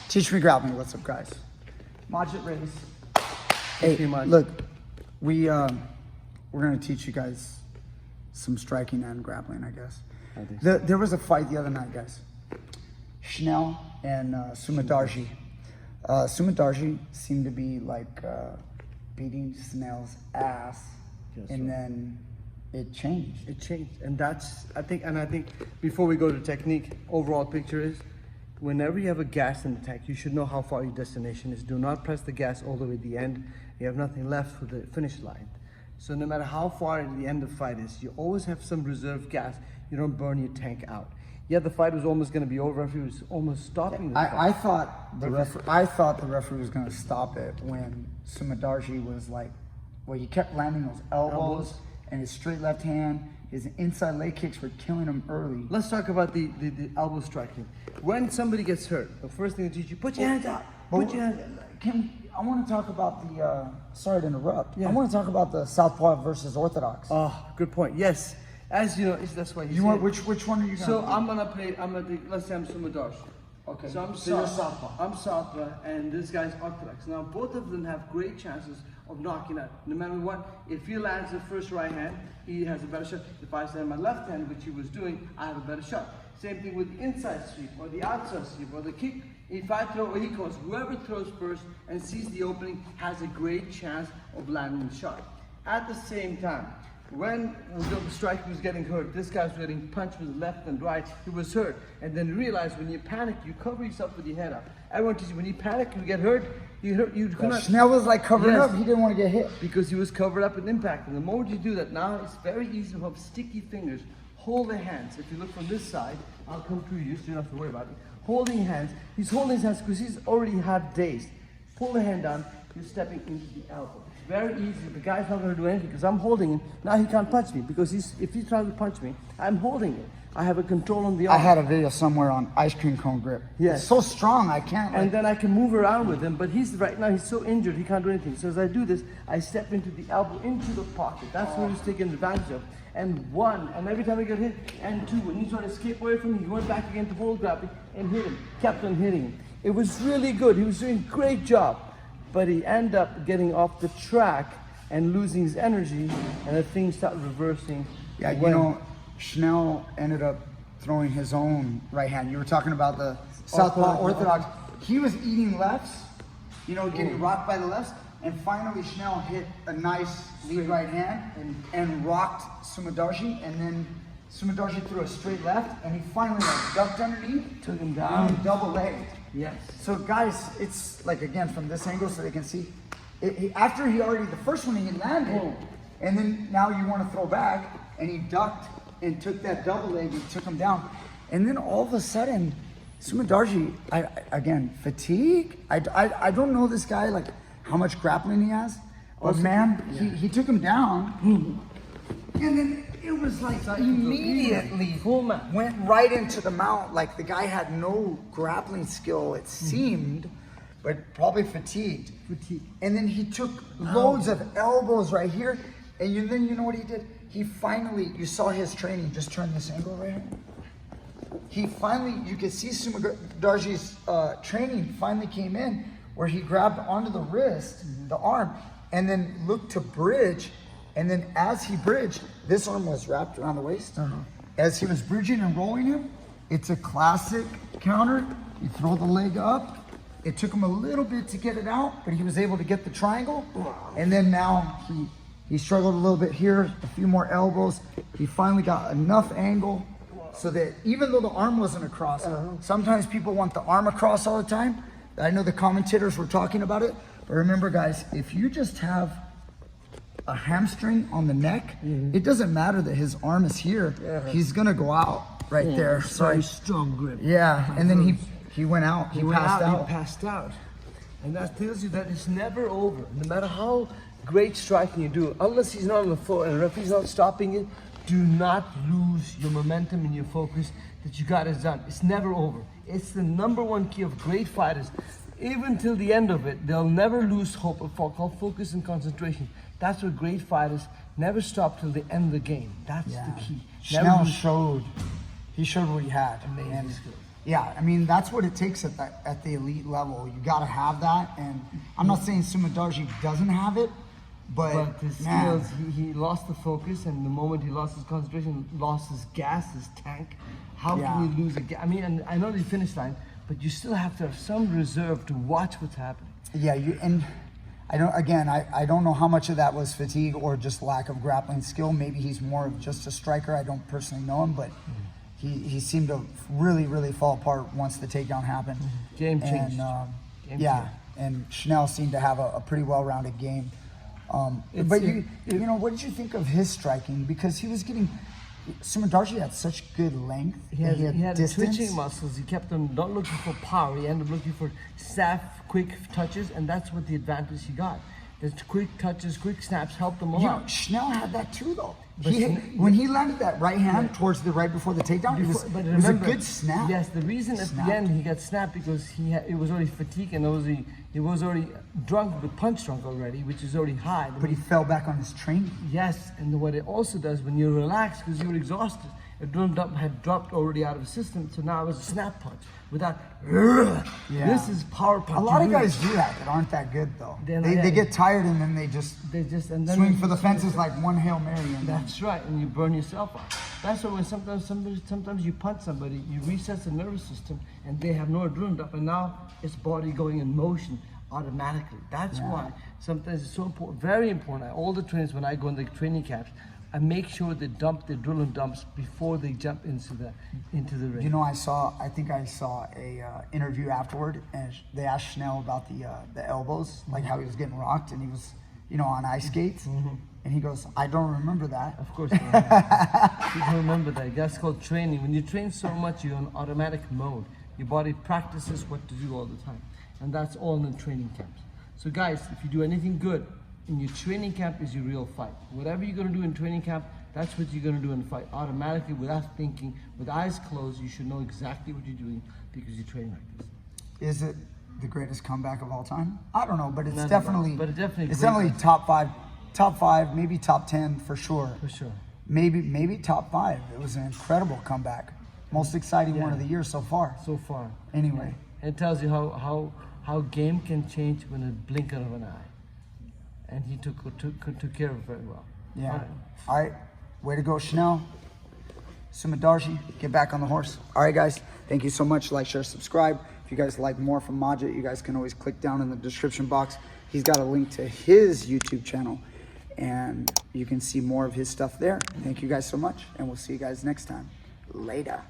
Teach Me Grappling. What's up, guys? Modulate race. Hey, Hey, look, we're gonna teach you guys some striking and grappling, I guess. There was a fight the other night, guys. Schnell and Sumudaerji. Sumudaerji seemed to be like beating Schnell's ass, and then it changed. It changed, and I think before we go to technique, overall picture is, whenever you have a gas in the tank, you should know how far your destination is. Do not press the gas all the way to the end. You have nothing left for the finish line. So no matter how far the end of the fight is, you always have some reserve gas. You don't burn your tank out. Yeah, the fight was almost going to be over. Referee was almost stopping the fight. I thought the referee was going to stop it when Sumudaerji was like, well, he kept landing those elbows and his straight left hand. His inside leg kicks were killing him early. Let's talk about the elbow striking. When somebody gets hurt, the first thing they teach you, put your hands out. Put your hands out. I want to talk about the, sorry to interrupt. Yeah. I want to talk about the Southpaw versus Orthodox. Oh, good point. Yes. As you know, that's why you want, which one are you going to So I'm going to play, let's say I'm Sumudaerji. Okay. So I'm Southpaw. I'm Southpaw, and this guy's Orthodox. Now, both of them have great chances of knocking out. No matter what, if he lands the first right hand, he has a better shot. If I stand my left hand, which he was doing, I have a better shot. Same thing with the inside sweep or the outside sweep or the kick. If I throw or he goes, whoever throws first and sees the opening has a great chance of landing the shot. At the same time, when the striker was getting hurt, this guy was getting punched with left and right, he was hurt. And then realize when you panic, you cover yourself with your head up. Everyone teaches you, when you panic, you get hurt, you cannot. Schnell was like covering up, he didn't want to get hit. Because he was covered up with impact. And the moment you do that, now it's very easy to have sticky fingers. Hold the hands. If you look from this side, I'll come to you so you don't have to worry about it. Holding hands, he's holding his hands because he's already had days. Pull the hand down, you're stepping into the elbow. Very easy. The guy's not going to do anything because I'm holding him. Now he can't punch me because if he tries to punch me, I'm holding it. I have a control on the arm. I had a video somewhere on ice cream cone grip. Yes. It's so strong, I can't. And then I can move around with him, but right now he's so injured, he can't do anything. So as I do this, I step into the elbow, into the pocket. That's what he's taking advantage of. And one, and every time I get hit, and two, when he tried to escape away from me, he went back again to hold grabbing and hit him, kept on hitting him. It was really good. He was doing a great job, but he ended up getting off the track and losing his energy, and the things started reversing. Yeah, you know, Schnell ended up throwing his own right hand. You were talking about the Southpaw Orthodox. He was eating lefts, you know, getting rocked by the lefts, and finally Schnell hit a nice lead right hand and rocked Sumudaerji, and then Sumudaerji threw a straight left, and he finally ducked underneath, took him down, and double legged. Yes. So guys, it's like, again, from this angle so they can see, after he already, the first one he landed, and then now you want to throw back, and he ducked and took that double leg and took him down. And then all of a sudden, Sumudaerji, again, fatigue. I don't know this guy, like how much grappling he has, but man, he took him down, and then it was like immediately went right into the mount. Like the guy had no grappling skill, it seemed, but probably fatigued. And then he took loads of elbows right here, and then you know what he did? He finally, you saw his training, just turn this angle right here. He finally, you could see Sumudaerji's training finally came in where he grabbed onto the wrist, the arm, and then looked to bridge. And then as he bridged, this arm was wrapped around the waist. As he was bridging and rolling him, it's a classic counter. You throw the leg up. It took him a little bit to get it out, but he was able to get the triangle. And then now he struggled a little bit here, a few more elbows. He finally got enough angle so that even though the arm wasn't across, sometimes people want the arm across all the time. I know the commentators were talking about it, but remember guys, if you just have a hamstring on the neck, it doesn't matter that his arm is here. He's gonna go out right there. Very strong grip. Yeah, and then he went out. He passed out. And that tells you that it's never over. No matter how great striking you do, unless he's not on the floor and the referee's not stopping it, do not lose your momentum and your focus that you got it done. It's never over. It's the number one key of great fighters. Even till the end of it, they'll never lose hope of focus and concentration. That's what great fighters never stop till the end of the game. That's the key. Schnell showed what he had. Amazing skill. Yeah, I mean, that's what it takes at the elite level. You got to have that. And I'm not saying Sumudaerji doesn't have it, but his man, skills, he lost the focus, and the moment he lost his concentration, lost his gas, his tank. How Yeah. can you lose a gas? I mean, and I know the finish line, but you still have to have some reserve to watch what's happening. yeah, and I don't know how much of that was fatigue or just lack of grappling skill. Maybe he's more of just a striker. I don't personally know him, but he seemed to really, really fall apart once the takedown happened. Game And changed. yeah, and Schnell seemed to have a pretty well-rounded game. But you know, what did you think of his striking? Because he was getting, Sumudaerji had such good length. He had distance. twitching muscles. He kept them not looking for power. He ended up looking for snap, quick touches, and that's what the advantage he got. The quick touches, quick snaps helped him a You lot. know, Schnell had that too, though. But When he landed that right hand towards the right before the takedown, it was a good snap. Yes, the reason at the end he got snapped because it was already fatigued and he was already drunk, with punch drunk already, which is already high. But he fell back on his training. Yes, and what it also does when you're relaxed because you're exhausted, adrenaline had dropped already out of the system, so now it was a snap punch without. Yeah. This is power punch. A lot of guys do that aren't that good though. They're They not- get tired and then they just and then swing for the fences like one Hail Mary. And That's right, and you burn yourself out. That's why when sometimes you punch somebody, you reset the nervous system, and they have no adrenaline up, and now it's body going in motion automatically. That's why sometimes it's so important, very important. All the trainers, when I go in the training camps, I make sure they dump the adrenaline dumps before they jump into the ring. You know, I think I saw a interview afterward, and they asked Schnell about the elbows, like how he was getting rocked, and he was, you know, on ice skates, and he goes, "I don't remember that." Of course, you don't remember that. That's called training. When you train so much, you're on automatic mode. Your body practices what to do all the time, and that's all in the training camps. So, guys, if you do anything good in your training camp, is your real fight. Whatever you're going to do in training camp, that's what you're going to do in the fight. Automatically, without thinking, with eyes closed, you should know exactly what you're doing because you train like this. Is it the greatest comeback of all time? I don't know, but it's Not definitely, at all, but it's definitely great. top five, maybe top 10 for sure. For sure. Maybe top 5. It was an incredible comeback. Most exciting one of the year so far. So far. Anyway. Yeah. It tells you how game can change in a blink of an eye. And he took care of it very well. Yeah. All right. Way to go, Schnell. Sumudaerji, get back on the horse. All right, guys. Thank you so much. Like, share, subscribe. If you guys like more from Majid, you guys can always click down in the description box. He's got a link to his YouTube channel, and you can see more of his stuff there. Thank you guys so much, and we'll see you guys next time. Later.